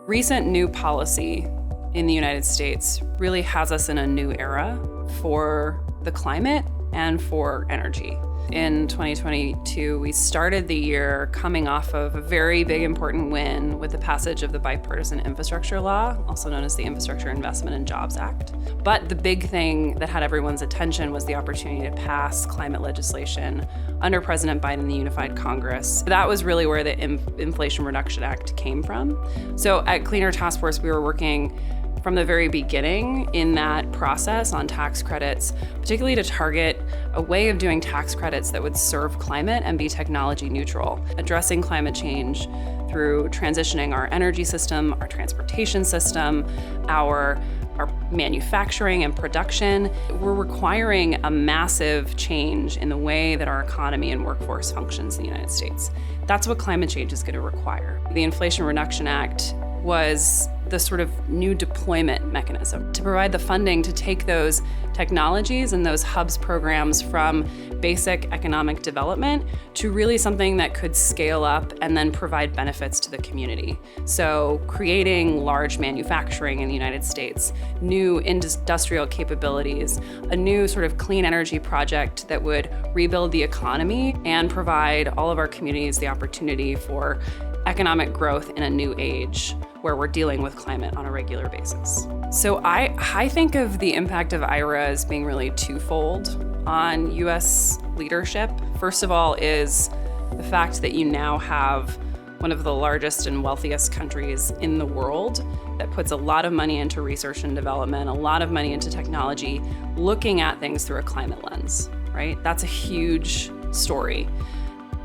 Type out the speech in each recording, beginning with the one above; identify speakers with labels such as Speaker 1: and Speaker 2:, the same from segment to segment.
Speaker 1: Recent new policy in the United States really has us in a new era for the climate and for energy. In 2022, we started the year coming off of a very big important win with the passage of the Bipartisan Infrastructure Law, also known as the Infrastructure Investment and Jobs Act. But the big thing that had everyone's attention was the opportunity to pass climate legislation under President Biden and the unified Congress. That was really where the Inflation Reduction Act came from. So at Clean Air Task Force, we were working from the very beginning in that process on tax credits, particularly to target a way of doing tax credits that would serve climate and be technology neutral, addressing climate change through transitioning our energy system, our transportation system, our manufacturing and production. We're requiring a massive change in the way that our economy and workforce functions in the United States. That's what climate change is going to require. The Inflation Reduction Act was the sort of new deployment mechanism to provide the funding to take those technologies and those hubs programs from basic economic development to really something that could scale up and then provide benefits to the community. So creating large manufacturing in the United States, new industrial capabilities, a new sort of clean energy project that would rebuild the economy and provide all of our communities the opportunity for economic growth in a new age where we're dealing with climate on a regular basis. So I think of the impact of IRA as being really twofold on US leadership. First of all is the fact that you now have one of the largest and wealthiest countries in the world that puts a lot of money into research and development, a lot of money into technology, looking at things through a climate lens, right? That's a huge story.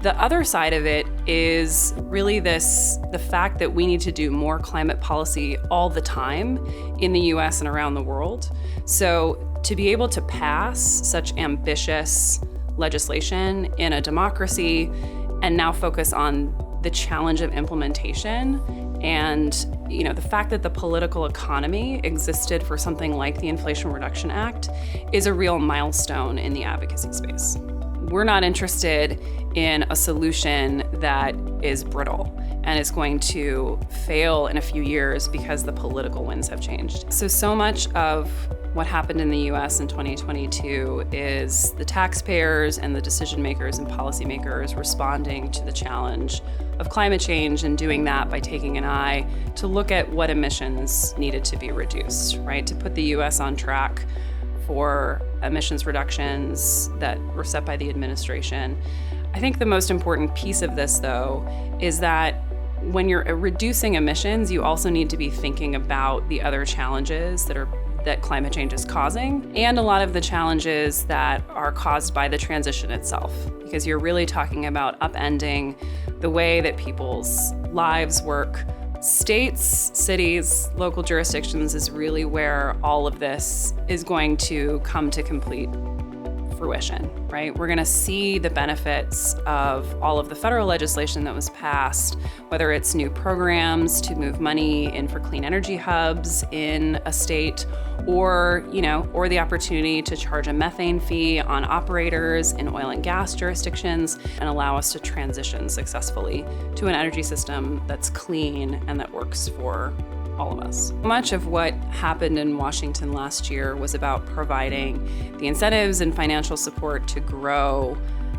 Speaker 1: The other side of it is really the fact that we need to do more climate policy all the time in the US and around the world. So to be able to pass such ambitious legislation in a democracy and now focus on the challenge of implementation and the fact that the political economy existed for something like the Inflation Reduction Act is a real milestone in the advocacy space. We're not interested in a solution that is brittle and is going to fail in a few years because the political winds have changed. So much of what happened in the US in 2022 is the taxpayers and the decision makers and policymakers responding to the challenge of climate change and doing that by taking an eye to look at what emissions needed to be reduced, right? To put the US on track for emissions reductions that were set by the administration. I think the most important piece of this, though, is that when you're reducing emissions, you also need to be thinking about the other challenges that climate change is causing, and a lot of the challenges that are caused by the transition itself, because you're really talking about upending the way that people's lives work. States, cities, local jurisdictions is really where all of this is going to come to complete fruition, right? We're going to see the benefits of all of the federal legislation that was passed, whether it's new programs to move money in for clean energy hubs in a state, or the opportunity to charge a methane fee on operators in oil and gas jurisdictions and allow us to transition successfully to an energy system that's clean and that works for all of us. Much of what happened in Washington last year was about providing the incentives and financial support to grow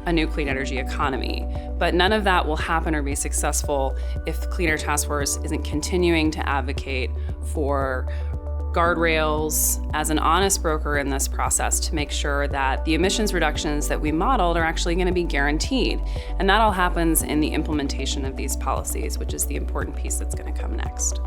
Speaker 1: a new clean energy economy. But none of that will happen or be successful if the Clean Air Task Force isn't continuing to advocate for guardrails as an honest broker in this process to make sure that the emissions reductions that we modeled are actually going to be guaranteed. And that all happens in the implementation of these policies, which is the important piece that's going to come next.